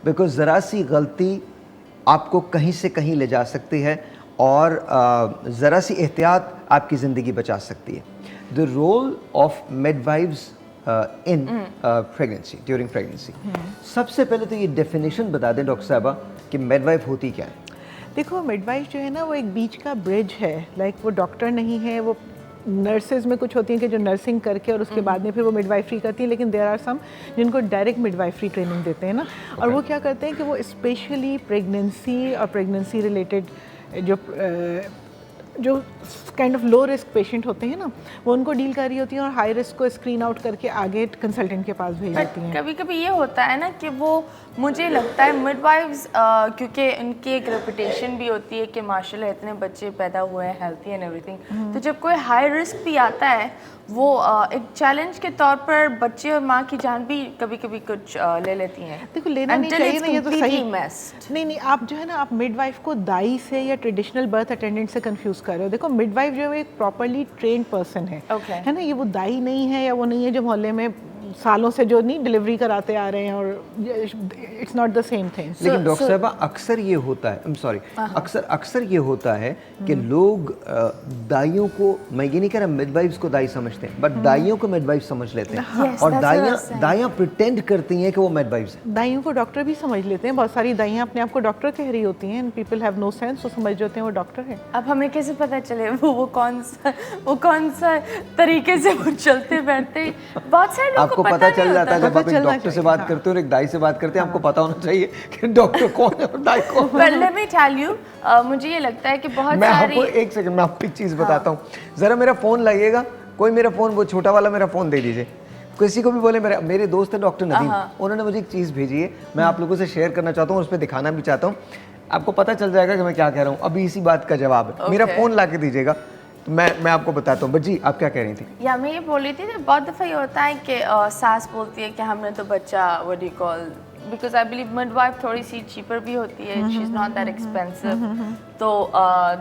Because ज़रा सी गलती आपको कहीं से कहीं ले जा सकती है और ज़रा सी एहतियात आपकी ज़िंदगी बचा सकती है। The role of midwives in pregnancy, during pregnancy, सबसे पहले तो ये डेफिनेशन बता दें डॉक्टर साहबा कि मिडवाइफ होती क्या है। देखो, मिडवाइफ जो है ना वो एक बीच का ब्रिज है, लाइक वो डॉक्टर नहीं है, वो नर्सेज में कुछ होती हैं कि जो नर्सिंग करके और उसके बाद में फिर वो मिडवाइफरी करती हैं, लेकिन देयर आर सम जिनको डायरेक्ट मिडवाइफरी ट्रेनिंग देते हैं ना। और वो क्या करते हैं कि वो स्पेशली प्रेगनेंसी और प्रेगनेंसी रिलेटेड जो kind of low risk patient होते हैं ना, वो उनको डील कर रही होती हैं और हाई रिस्क को स्क्रीन आउट करके आगे कंसल्टेंट के पास भेज देती हैं। कभी कभी ये होता है ना कि वो, मुझे लगता है मिडवाइव्स क्योंकि उनकी एक रेपुटेशन भी होती है कि माशाल्लाह इतने बच्चे पैदा हुए हैं हेल्थी एंड एवरीथिंग, तो जब कोई हाई रिस्क भी आता है वो एक चैलेंज के तौर पर बच्चे और माँ की जान भी कभी कभी कुछ ले लेती हैं। देखो, लेना नहीं चाहिए ना, ये तो सही नहीं, आप जो है ना, आप मिडवाइफ को दाई से या ट्रेडिशनल बर्थ अटेंडेंट से कंफ्यूज कर रहे हो। देखो, मिडवाइफ जो है एक प्रॉपर्ली ट्रेन्ड पर्सन है, है ना, ये वो दाई नहीं है या वो नहीं है जो मोहल्ले में सालों से जो नहीं डिलीवरी कराते आ रहे हैं, और it's not the same thing. लेकिन डॉक्टर साहबा अक्सर ये होता है, अक्सर ये होता है कि लोग दाइयों को, मैं ये नहीं कह रहा मिडवाइफ्स को दाई समझते हैं, बट दाइयों को मिडवाइफ समझ लेते हैं और दाइयाँ प्रिटेंड करती हैं कि वो मिडवाइफ्स हैं। दाइयों को डॉक्टर भी समझ लेते हैं, बहुत सारी दाइयाँ अपने आप को डॉक्टर कह रही होती हैं, पीपल हैव नो सेंस, वो समझ जाते हैं वो डॉक्टर है। अब हमें कैसे पता चले वो कौन सा तरीके से वो चलते बैठते? बहुत सारे लोग आपको पता चल जाता है जब आप एक डॉक्टर से बात करते हो और एक दाई से बात करते हैं, आपको पता होना चाहिए कि डॉक्टर कौन है और दाई कौन है। पर लेट मी टेल यू, मुझे ये लगता है कि बहुत मैं सारी, आपको एक सेकंड में आपको एक चीज बताता हूँ, जरा मेरा फोन लगेगा, कोई मेरा फोन, वो छोटा वाला मेरा फोन दे दीजिए। किसी को भी बोले, मेरे दोस्त है डॉक्टर नदीम, उन्होंने मुझे एक चीज भेजी है, मैं आप लोगों से शेयर करना चाहता हूँ, उस पर दिखाना भी चाहता हूँ, आपको पता चल जाएगा कि मैं क्या कह रहा हूँ। अभी इसी बात का जवाब है, मेरा फोन ला के दीजिएगा, मैं आपको बताता हूँ। बट जी, आप क्या कह रही थी? या मैं ये बोल रही थी कि बहुत दफ़ा ये होता है कि सास बोलती है कि हमने तो बच्चा, what do you call, because I believe midwife थोड़ी सी चीपर भी होती है, she is not that expensive, तो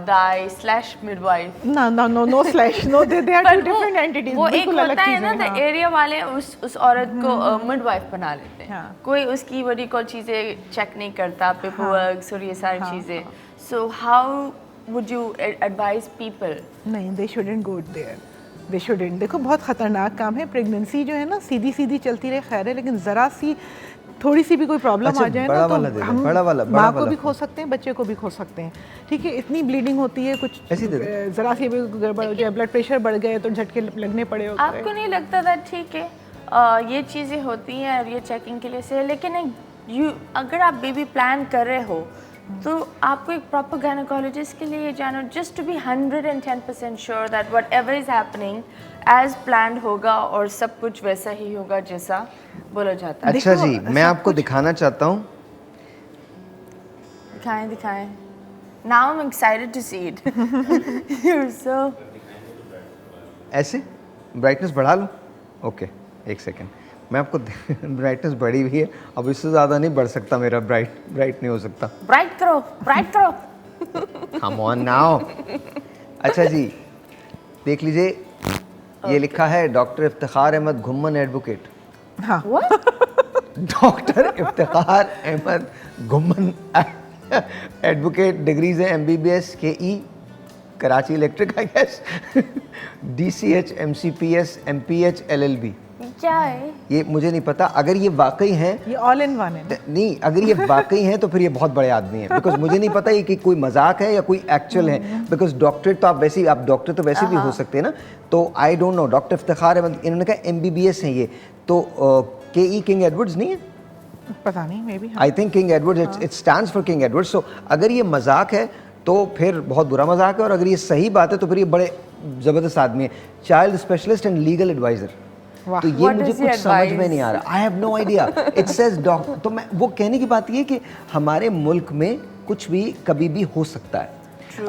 dai slash midwife, no slash, no, they are two different entities. वो एक होता है ना, द एरिया वाले उस औरत को मिडवाइफ बना लेते हैं, कोई उसकी व्हाट डू यू कॉल चीज़ें चेक नहीं करता, पेपर वर्क्स और ये सारी चीज़ें। So how would you advise people? नहीं, they shouldn't go there, they shouldn't। देखो, बहुत ख़तरनाक काम है प्रेगनेंसी जो है ना, सीधी सीधी चलती रहे खैर है, लेकिन ज़रा सी थोड़ी सी भी कोई प्रॉब्लम आ जाए ना, तो हम माँ को भी खो सकते हैं, बच्चे को भी खो सकते हैं। ठीक है, इतनी ब्लीडिंग होती है, कुछ ज़रा सी भी गड़बड़ हो जाए, ब्लड प्रेशर बढ़ गए तो झटके लगने पड़े होते हैं। आपको नहीं लगता था ठीक है ये चीज़ें होती हैं और ये चेकिंग के लिए से, लेकिन अगर आप बेबी प्लान कर रहे हो तो आपको एक प्रॉपर गायनेकोलॉजिस्ट के लिए जाना, just to be 110% sure that whatever is happening as planned होगा और सब कुछ वैसा ही होगा जैसा बोला जाता है। अच्छा जी, मैं आपको दिखाना चाहता हूँ। दिखाएं। Now I'm excited to see it. You're so... ऐसे ब्राइटनेस बढ़ा लूँ? ओके, एक सेकेंड, मैं आपको ब्राइटनेस बढ़ी हुई है, अब इससे ज़्यादा नहीं बढ़ सकता, मेरा ब्राइट नहीं हो सकता। ब्राइट करो। Come on now. अच्छा जी, देख लीजिए, ये लिखा है डॉक्टर इफ्तिखार अहमद घुम्मन एडवोकेट। हाँ, doctor Iftikhar Ahmed Ghumman advocate, degrees है MBBS, KE Karachi electric, I guess, DCH, MCPS, MPH, LLB। क्या है ये मुझे नहीं पता। अगर ये वाकई हैं, ये ऑल इन वन है। नहीं, अगर ये वाकई हैं तो फिर ये बहुत बड़े आदमी हैं, बिकॉज मुझे नहीं पता ये कि कोई मजाक है या कोई एक्चुअल है, बिकॉज डॉक्टरेट तो आप वैसे आप डॉक्टर तो वैसे भी हो सकते हैं ना, तो I don't know. Doctor Iftikhar Ahmed, इन्होंने कहा MBBS है ये, तो KE किंग एडवर्ड्स नहीं है, पता नहीं, maybe I think King Edwards, it stands for King Edwards. So अगर ये मजाक है तो फिर बहुत बुरा मजाक है, और अगर ये सही बात है तो फिर ये बड़े ज़बरदस्त आदमी है, child specialist and legal adviser. तो ये मुझे कुछ समझ में नहीं आ रहा, I have no idea. It says doctor, तो मैं वो कहने की बात ये कि हमारे मुल्क में कुछ भी कभी भी हो सकता है,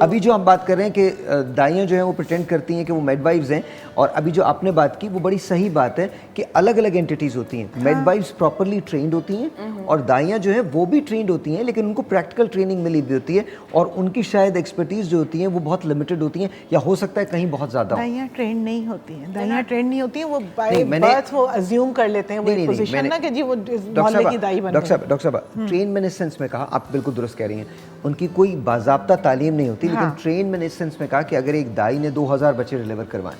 अभी जो हम बात कर रहे हैं कि दाइयाँ जो हैं वो प्रिटेंड करती हैं कि वो मिडवाइव्स हैं, और अभी जो आपने बात की वो बड़ी सही बात है कि अलग अलग एंटिटीज़ होती हैं। मिडवाइव्स प्रॉपरली ट्रेंड होती हैं और दाइयाँ जो है वो भी ट्रेंड होती हैं, लेकिन उनको प्रैक्टिकल ट्रेनिंग मिली हुई होती है और उनकी शायद एक्सपर्टीज़ जो होती हैं वो बहुत लिमिटेड होती हैं, या हो सकता है कहीं बहुत ज़्यादा। दाइयाँ ट्रेंड नहीं होती हैं, दाइयाँ ट्रेंड नहीं होती हैं, वो बाय बर्थ वो अज्यूम कर लेते हैं वो एक पोजीशन ना कि जी वो मोहल्ले की दाई बन गई। डॉक्टर साहब ट्रेन मैंने इस सेंस में कहा, आप बिल्कुल दुरुस्त कह रही हैं, उनकी कोई बाज़ाब्ता तालीम नहीं होती, लेकिन ट्रेन मैंने इस सेंस में कहा कि अगर एक दाई ने 2000 बच्चे डिलीवर करवाएं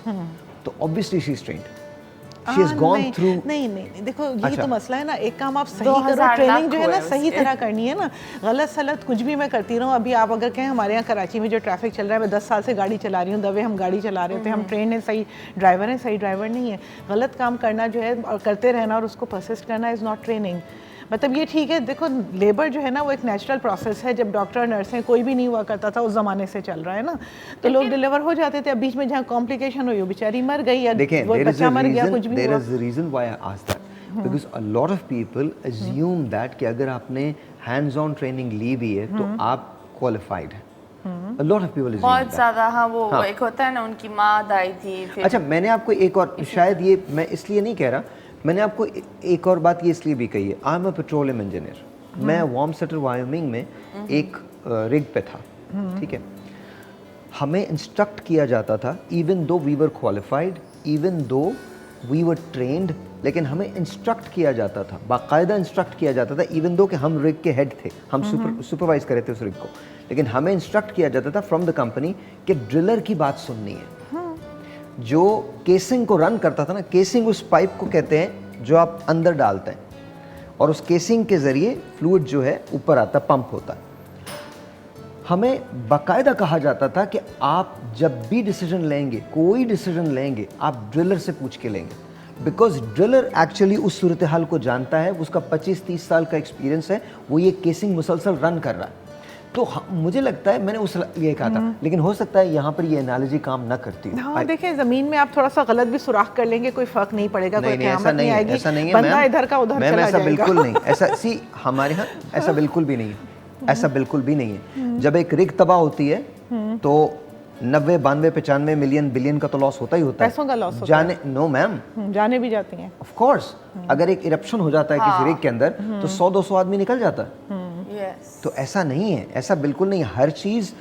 तो obviously she is trained, she has gone through. नहीं देखो यही तो मसला है ना, एक काम आप सही करो, ट्रेनिंग जो है ना सही तरह करनी है ना, गलत सलत कुछ भी मैं करती रहूँ। अभी आप अगर कहें हमारे यहाँ कराची में जो ट्रैफिक चल रहा है, मैं 10 साल से गाड़ी चला रही हूँ, दबे हम गाड़ी चला रहे थे, हम ट्रेन है, सही ड्राइवर है, सही ड्राइवर नहीं है। गलत काम करना जो है और करते रहना और उसको परसिस्ट करना इज़ नॉट ट्रेनिंग। मतलब ये ठीक है, देखो लेबर जो है ना वो एक नेचुरल प्रोसेस है, जब डॉक्टर नर्सें कोई भी नहीं हुआ करता था उस ज़माने से चल रहा है ना, तो लोग डिलीवर हो जाते थे। अब बीच में जहाँ कॉम्प्लिकेशन हुई वो बेचारी मर गई या वो बच्चा मर गया, कुछ भी हुआ। There is a reason why I asked that, because a lot of people assume that कि अगर आपने हैंड्स ऑन ट्रेनिंग ली भी है तो आप क्वालिफाइड हैं। A lot of people assume बहुत ज़्यादा। हाँ वो एक होता है ना, उनकी माँ दाई थी फिर। अच्छा, मैंने आपको एक और, शायद ये मैं इसलिए नहीं कह रहा, मैंने आपको एक और बात ये इसलिए भी कही है, I am a petroleum engineer. मैं वार्म सेटर वायोमिंग में एक रिग पे था, ठीक है। हमें इंस्ट्रक्ट किया जाता था, even though we were qualified, even though we were trained, लेकिन हमें इंस्ट्रक्ट किया जाता था, बाकायदा इंस्ट्रक्ट किया जाता था, इवन दो कि हम रिग के हेड थे, हम सुपरवाइज कर रहे थे उस रिग को, लेकिन हमें इंस्ट्रक्ट किया जाता था फ्रॉम द कंपनी कि ड्रिलर की बात सुननी है। जो केसिंग को रन करता था ना, केसिंग उस पाइप को कहते हैं जो आप अंदर डालते हैं, और उस केसिंग के ज़रिए फ्लूइड जो है ऊपर आता, पंप होता है। हमें बाकायदा कहा जाता था कि आप जब भी डिसीजन लेंगे, कोई डिसीजन लेंगे, आप ड्रिलर से पूछ के लेंगे, बिकॉज ड्रिलर एक्चुअली उस सूरत हाल को जानता है, उसका 25-30 साल का एक्सपीरियंस है, वो ये केसिंग मुसलसल रन कर रहा है। तो मुझे लगता है, मैंने उस ये कहा था, लेकिन हो सकता है यहाँ पर ये एनालॉजी काम ना करती। हाँ देखिए, ज़मीन में आप थोड़ा सा गलत भी सुराख कर लेंगे, कोई फर्क नहीं पड़ेगा, कोई क़यामत नहीं आएगी, ऐसा नहीं है, बंदा इधर का उधर चला जाएगा। ऐसा बिल्कुल नहीं, ऐसा सी हमारे यहाँ ऐसा बिल्कुल भी नहीं है, ऐसा बिल्कुल भी नहीं है। जब एक रिग तबाह होती है तो 90, 92, 95 मिलियन बिलियन का तो लॉस होता ही होता है, पैसों का लॉस होता है। नो मैम, जाने भी जाती हैं ऑफ कोर्स। अगर एक इरप्शन हो जाता है किसी रिग के अंदर तो 100-200 आदमी निकल जाता है। तो ऐसा नहीं है, ऐसा बिल्कुल नहीं है। हर चीज़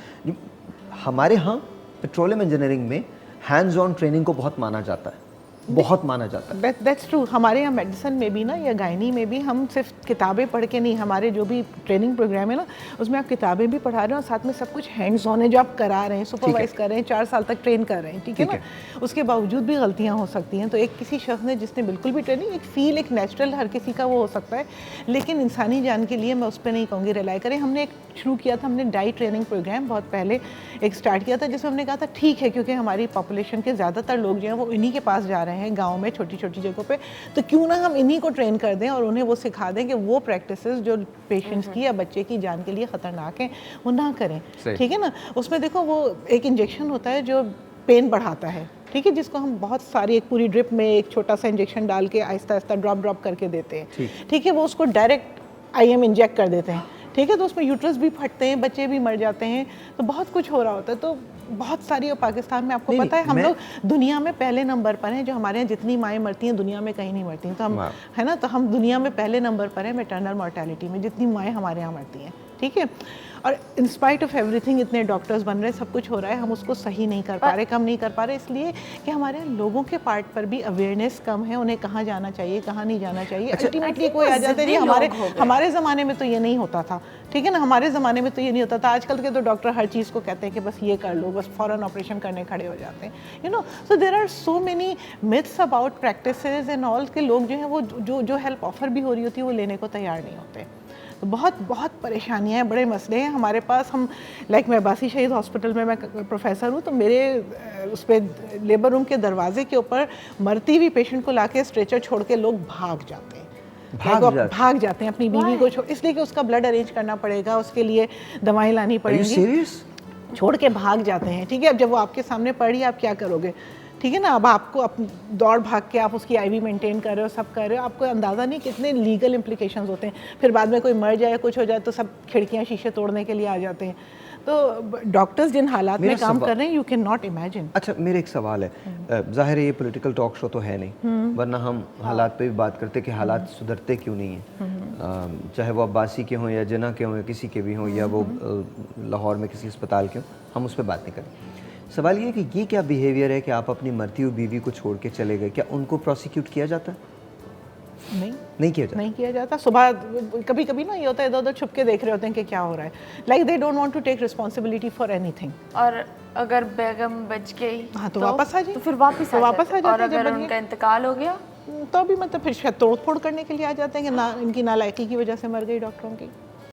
हमारे यहाँ पेट्रोलियम इंजीनियरिंग में हैंड्स ऑन ट्रेनिंग को बहुत माना जाता है, बहुत माना जाता है। That's true. हमारे यहाँ मेडिसिन में भी ना या गायनी में भी हम सिर्फ किताबें पढ़ के नहीं, हमारे जो भी ट्रेनिंग प्रोग्राम है ना उसमें आप किताबें भी पढ़ा रहे हैं और साथ में सब कुछ हैंड्स ऑन है जो आप करा रहे हैं, सुपरवाइज कर रहे हैं, 4 साल तक ट्रेन कर रहे हैं, ठीक है ना। उसके बावजूद भी गलतियाँ हो सकती हैं। तो एक किसी शख्स ने जिसने बिल्कुल भी ट्रेनिंग, एक फील, एक नेचुरल हर किसी का वो हो सकता है, लेकिन इंसानी जान के लिए मैं उस पर नहीं कहूँगी रिलाई करें। हमने एक शुरू किया था, हमने डाइट ट्रेनिंग प्रोग्राम बहुत पहले एक स्टार्ट किया था, जिसमें हमने कहा था ठीक है, क्योंकि हमारी पॉपुलेशन के ज़्यादातर लोग जो हैं वो इन्हीं के पास जा रहे हैं गाँव में, छोटी छोटी जगहों पे, तो क्यों ना हम इन्हीं को ट्रेन कर दें और उन्हें वो सिखा दें कि वो प्रैक्टिसेस जो पेशेंट्स की या बच्चे की जान के लिए ख़तरनाक हैं वो ना करें, ठीक है ना। उसमें देखो वो एक इंजेक्शन होता है जो पेन बढ़ाता है, ठीक है, जिसको हम बहुत सारी एक पूरी ड्रिप में एक छोटा सा इंजेक्शन डाल के आहिस्ता आहिस्ता ड्रॉप करके देते हैं, ठीक है। वो उसको डायरेक्ट IM इंजेक्ट कर देते हैं, ठीक है। तो उसमें यूट्रस भी फटते हैं, बच्चे भी मर जाते हैं, तो बहुत कुछ हो रहा होता है। तो बहुत सारी, और पाकिस्तान में आपको पता है हम लोग दुनिया में पहले नंबर पर हैं, जो हमारे यहाँ जितनी माएँ मरती हैं दुनिया में कहीं नहीं मरती, तो हम है ना, तो हम दुनिया में पहले नंबर पर हैं मैटरनल मॉर्टेलिटी में, जितनी माएँ हमारे यहाँ मरती हैं, ठीक है। और इन स्पाइट ऑफ एवरीथिंग इतने डॉक्टर्स बन रहे हैं, सब कुछ हो रहा है, हम उसको सही नहीं कर पा रहे, कम नहीं कर पा रहे, इसलिए कि हमारे लोगों के पार्ट पर भी अवेयरनेस कम है, उन्हें कहाँ जाना चाहिए, कहाँ नहीं जाना चाहिए। अल्टीमेटली कोई आ जाता है, हमारे ज़माने में तो ये नहीं होता था, ठीक है ना, हमारे ज़माने में तो ये नहीं होता था। आजकल के तो डॉक्टर हर चीज़ को कहते हैं कि बस ये कर लो, बस फ़ौरन ऑपरेशन करने खड़े हो जाते हैं, you know. So there are so many myths about practices and all के लोग जो हैं वो जो हेल्प ऑफर भी हो रही होती है वो लेने को तैयार नहीं होते। तो बहुत परेशानियाँ हैं, बड़े मसले हैं हमारे पास। हम मैं बासी शहीद हॉस्पिटल में मैं प्रोफेसर हूँ, तो मेरे उस पर लेबर रूम के दरवाजे के ऊपर मरती हुई पेशेंट को लाके स्ट्रेचर छोड़ के लोग भाग जाते हैं, भाग जाते हैं अपनी बीवी को छोड़, इसलिए कि उसका ब्लड अरेंज करना पड़ेगा, उसके लिए दवाएं लानी पड़ेंगी, छोड़ के भाग जाते हैं, ठीक है। अब जब वो आपके सामने पड़ी आप क्या करोगे, ठीक है ना। अब आपको दौड़ भाग के आप उसकी IV मेंटेन कर रहे हो, सब कर रहे हो, आपको अंदाज़ा नहीं कितने लीगल इम्प्लिकेशंस होते हैं। फिर बाद में कोई मर जाए, कुछ हो जाए तो सब खिड़कियाँ शीशे तोड़ने के लिए आ जाते हैं। तो डॉक्टर्स जिन हालात में मेरा काम कर रहे हैं, यू कैन नॉट इमेजिन। अच्छा, मेरा एक सवाल है, जाहिर है ये पॉलिटिकल टॉक शो तो है नहीं, वरना हम हालात पे भी बात करते कि हालात सुधरते क्यों नहीं हैं, चाहे वो अब्बासी के हों या जना के हों या किसी के भी हों, या वो लाहौर में किसी अस्पताल के हों, हम उस पर बात नहीं करें। सवाल ये कि ये क्या बिहेवियर है कि आप अपनी मरती हुई बीवी को छोड़ के चले गए, क्या उनको प्रोसिक्यूट किया जाता है? नहीं किया जाता। सुबह कभी कभी ना ये होता है, इधर उधर छुप के देख रहे होते हैं कि क्या हो रहा है, like they don't want to take responsibility for anything. और अगर बेगम बच गई हाँ तो वापस आ जाए, तो फिर वापस आ जाते। और अगर उनका इंतकाल हो गया तो भी मतलब फिर शायद तोड़ फोड़ करने के लिए आ जाते हैं कि ना इनकी नालायकी की वजह से मर गई डॉक्टरों की।